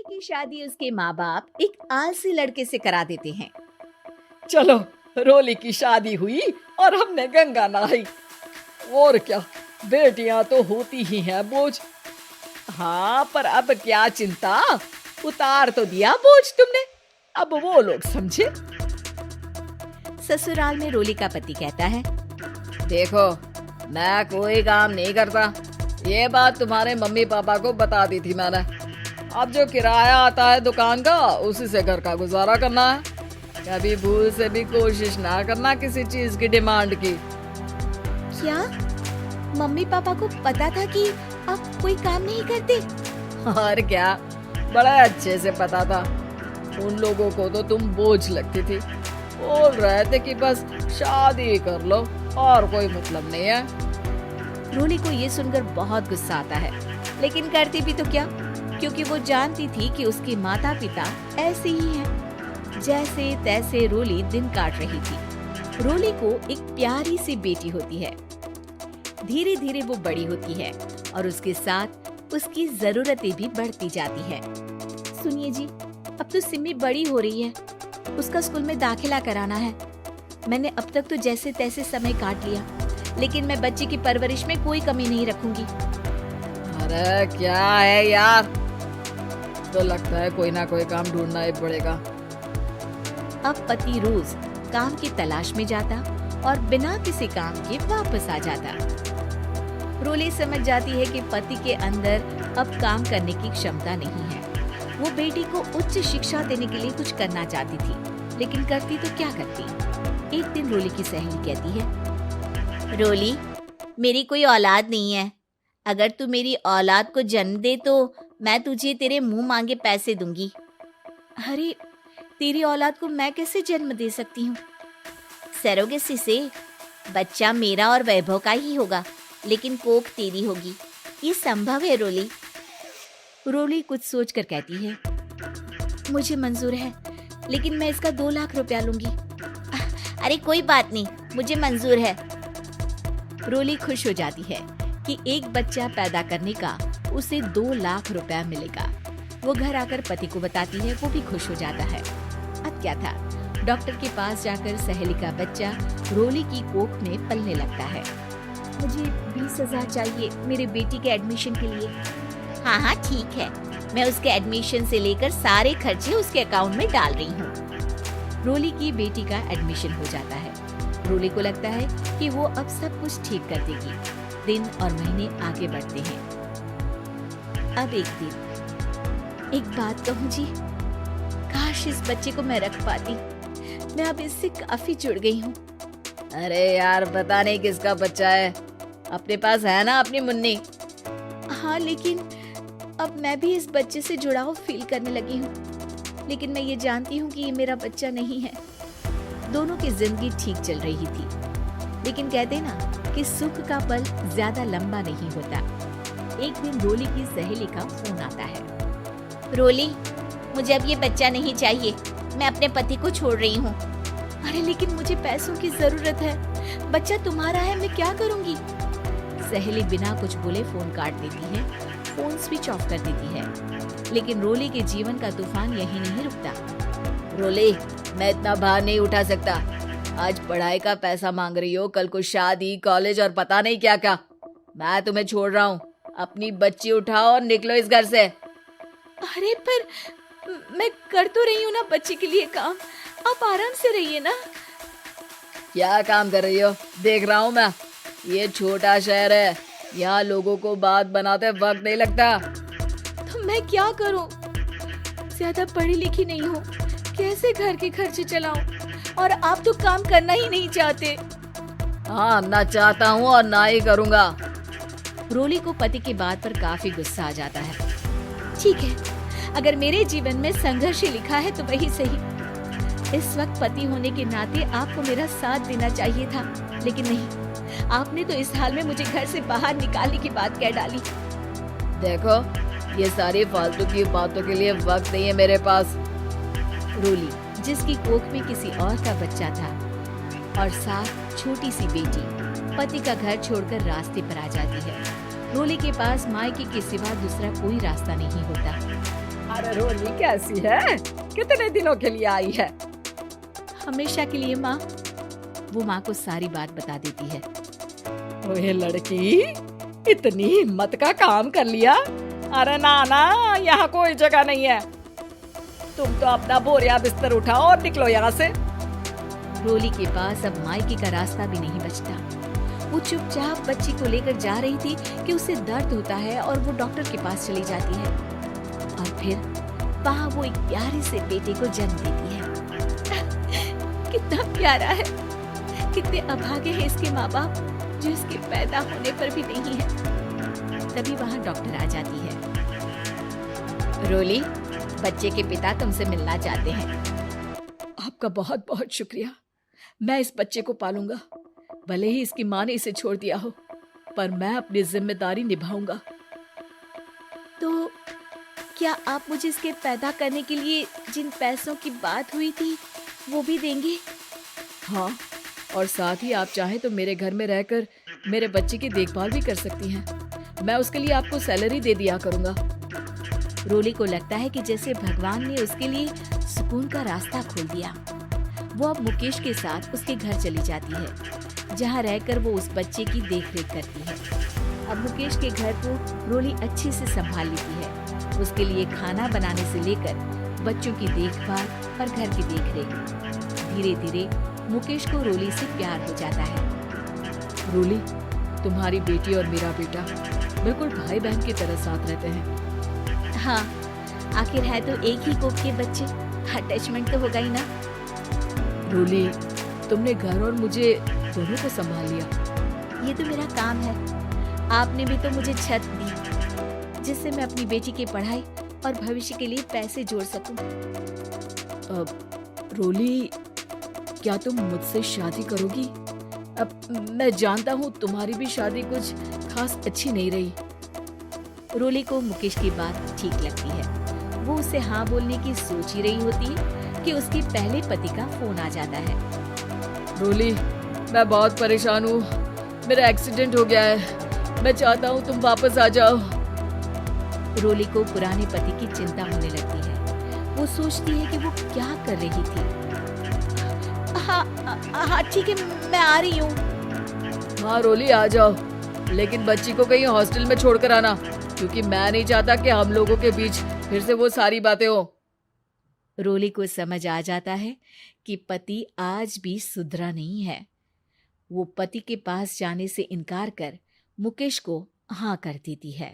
की शादी उसके माँ बाप एक आलसी लड़के से करा देते हैं। चलो, रोली की शादी हुई और हमने गंगा नहाई। और क्या, बेटियां तो होती ही हैं बोझ। हाँ, पर अब क्या चिंता, उतार तो दिया बोझ तुमने, अब वो लोग समझे। ससुराल में रोली का पति कहता है, देखो, मैं कोई काम नहीं करता, ये बात तुम्हारे मम्मी पापा को बता दी थी मैंने। अब जो किराया आता है दुकान का, उसी से घर का गुजारा करना है। कभी भूल से भी कोशिश ना करना किसी चीज की डिमांड की। क्या मम्मी पापा को पता था कि आप कोई काम नहीं करते? और क्या, बड़ा अच्छे से पता था। उन लोगों को तो तुम बोझ लगती थी, बोल रहे थे कि बस शादी कर लो और कोई मतलब नहीं है। रोली को ये सुनकर बहुत गुस्सा आता है, लेकिन करती भी तो क्या, क्योंकि वो जानती थी कि उसके माता पिता ऐसे ही हैं। जैसे तैसे रोली दिन काट रही थी। रोली को एक प्यारी सी बेटी होती है। धीरे धीरे वो बड़ी होती है और उसके साथ उसकी जरूरतें भी बढ़ती जाती है। सुनिए जी, अब तो सिमी बड़ी हो रही है, उसका स्कूल में दाखिला कराना है। मैंने अब तक तो जैसे तैसे समय काट लिया, लेकिन मैं बच्चे की परवरिश में कोई कमी नहीं रखूंगी। अरे क्या है यार, तो लगता है कोई ना कोई काम ढूंढना ही पड़ेगा। अब पति रोज काम की तलाश में जाता और बिना किसी काम के वापस आ जाता। रोली समझ जाती है कि पति के अंदर अब काम करने की क्षमता नहीं है। वो बेटी को उच्च शिक्षा देने के लिए कुछ करना चाहती थी, लेकिन करती तो क्या करती। एक दिन रोली की सहेली कहती है, रोली, मेरी कोई औलाद नहीं है। अगर तू मेरी औलाद को जन्म दे तो मैं तुझे तेरे मुंह मांगे पैसे दूंगी। अरे, तेरी औलाद को मैं कैसे जन्म दे सकती हूँ? सरोगेसी से। बच्चा मेरा और वैभव का ही होगा, लेकिन कोख तेरी होगी। ये संभव है रोली। रोली कुछ सोचकर कहती है, मुझे मंजूर है, लेकिन मैं इसका 2 लाख रुपया लूंगी। अरे कोई बात नहीं, मुझे मंजूर है। रोली खुश हो जाती है कि एक बच्चा पैदा करने का उसे 2 लाख रुपया मिलेगा। वो घर आकर पति को बताती है, वो भी खुश हो जाता है। अब क्या था, डॉक्टर के पास जाकर सहेली का बच्चा रोली की कोख में पलने लगता है। मुझे 20,000 चाहिए मेरे बेटी के एडमिशन के लिए। हाँ हाँ ठीक है, मैं उसके एडमिशन से लेकर सारे खर्चे उसके अकाउंट में डाल रही हूँ। रोली की बेटी का एडमिशन हो जाता है। रोली को लगता है कि वो अब सब कुछ ठीक कर देगी। दिन और महीने आगे बढ़ते हैं। अब एक दिन, एक बात कहूँ जी, काश इस बच्चे को मैं रख पाती। मैं अब इससे काफी जुड़ गई हूँ। अरे यार, पता नहीं किसका बच्चा है, अपने पास है ना अपनी मुन्नी। हाँ, लेकिन अब मैं भी इस बच्चे से जुड़ाव फील करने लगी हूँ, लेकिन मैं ये जानती हूँ कि ये मेरा बच्चा नहीं है। दोनों की जिंदगी ठीक चल रही थी, लेकिन कहते ना कि सुख का पल ज्यादा लंबा नहीं होता। एक दिन रोली की सहेली का फोन आता है। रोली, मुझे अब ये बच्चा नहीं चाहिए, मैं अपने पति को छोड़ रही हूँ। अरे लेकिन मुझे पैसों की जरूरत है, बच्चा तुम्हारा है, मैं क्या करूँगी? सहेली बिना कुछ बोले फोन काट देती है, फोन स्विच ऑफ कर देती है। लेकिन रोली के जीवन का तूफान यहीं नहीं रुकता। रोली, मैं इतना भार नहीं उठा सकता। आज पढ़ाई का पैसा मांग रही हो, कल को शादी, कॉलेज और पता नहीं क्या क्या। मैं तुम्हें छोड़ रहा हूँ, अपनी बच्ची उठाओ और निकलो इस घर से। अरे पर मैं कर तो रही हूँ ना बच्चे के लिए काम, आप आराम से रहिए ना। क्या काम कर रही हो, देख रहा हूँ मैं। ये छोटा शहर है, यहाँ लोगों को बात बनाते वक्त नहीं लगता। तो मैं क्या करूँ? ज्यादा पढ़ी लिखी नहीं हूँ, कैसे घर के खर्चे चलाऊं? और आप तो काम करना ही नहीं चाहते। हाँ, ना चाहता हूँ और ना ही करूँगा। रोली को पति की बात पर काफी गुस्सा आ जाता है। ठीक है, अगर मेरे जीवन में संघर्ष ही लिखा है तो वही सही। इस वक्त पति होने के नाते आपको मेरा साथ देना चाहिए था, लेकिन नहीं, आपने तो इस हाल में मुझे घर से बाहर निकालने की बात कह डाली। देखो, ये सारी फालतू की बातों के लिए वक्त नहीं है मेरे पास। रोली, जिसकी कोख में किसी और का बच्चा था और साथ छोटी सी बेटी, पति का घर छोड़कर रास्ते पर आ जाती है। रोली के पास मायके के सिवा दूसरा कोई रास्ता नहीं होता। अरे रोली कैसी है? कितने दिनों के लिए आई है? हमेशा के लिए माँ। वो माँ को सारी बात बता देती है। ओए लड़की, इतनी हिम्मत का काम कर लिया। अरे ना, यहाँ कोई जगह नहीं है। तुम तो अपना बोरिया बिस्तर उठाओ और निकलो यहाँ से। रोली के पास अब मायके का रास्ता भी नहीं बचता। वो चुपचाप बच्ची को लेकर जा रही थी कि उसे दर्द होता है और वो डॉक्टर के पास चली जाती है और फिर वहाँ वो एक प्यारे से बेटे को जन्म देती है। कितना प्यारा है, कितने अभागे हैं इसके माँ बाप जो इसके पैदा होने पर भी नहीं है। तभी वहाँ डॉक्टर आ जाती है। रोली, बच्चे के पिता तुमसे मिलना चाहते हैं। आपका बहुत बहुत शुक्रिया। मैं इस बच्चे को पालूंगा, भले ही इसकी माँ ने इसे छोड़ दिया हो, पर मैं अपनी जिम्मेदारी निभाऊंगा। तो क्या आप मुझे इसके पैदा करने के लिए जिन पैसों की बात हुई थी वो भी देंगे? हाँ, और साथ ही आप चाहें तो मेरे घर में रहकर मेरे बच्चे की देखभाल भी कर सकती हैं। मैं उसके लिए आपको सैलरी दे दिया करूंगा। रोली को लगता है कि जैसे भगवान ने उसके लिए सुकून का रास्ता खोल दिया। वो अब मुकेश के साथ उसके घर चली जाती है, जहाँ रहकर वो उस बच्चे की देखरेख करती है। अब मुकेश के घर को रोली अच्छे से संभाल लेती है। उसके लिए खाना बनाने से लेकर बच्चों की देखभाल और घर की देखरेख। धीरे धीरे मुकेश को रोली से प्यार हो जाता है। रोली, तुम्हारी बेटी और मेरा बेटा बिल्कुल भाई बहन की तरह साथ रहते हैं। हाँ, आखिर है तो एक ही कोख के बच्चे, अटैचमेंट तो होगा ही ना। रोली, तुमने घर और मुझे दोनों को संभाल लिया। ये तो मेरा काम है। आपने भी तो मुझे छत दी जिससे मैं अपनी बेटी की पढ़ाई और भविष्य के लिए पैसे जोड़ सकूं। रोली, क्या तुम मुझसे शादी करोगी? अब मैं जानता हूँ तुम्हारी भी शादी कुछ खास अच्छी नहीं रही। रोली को मुकेश की बात ठीक लगती है। वो उसे हाँ बोलने की सोच ही रही होती है कि उसके पहले पति का फोन आ जाता है। रोली, मैं बहुत परेशान हूँ। मेरा एक्सीडेंट हो गया है। मैं चाहता हूँ तुम वापस आ जाओ। रोली को पुराने पति की चिंता होने लगती है। वो सोचती है कि वो क्या कर रही थी। हाँ ठीक है, मैं आ रही हूँ। हाँ रोली, आ जाओ, लेकिन बच्ची को कहीं हॉस्टल में छोड़कर आना, क्योंकि मैं नहीं चाहता कि हम लोगों के बीच फिर से वो सारी बातें हो। रोली को समझ आ जाता है कि पति आज भी सुधरा नहीं है। वो पति के पास जाने से इनकार कर मुकेश को हाँ कर देती है।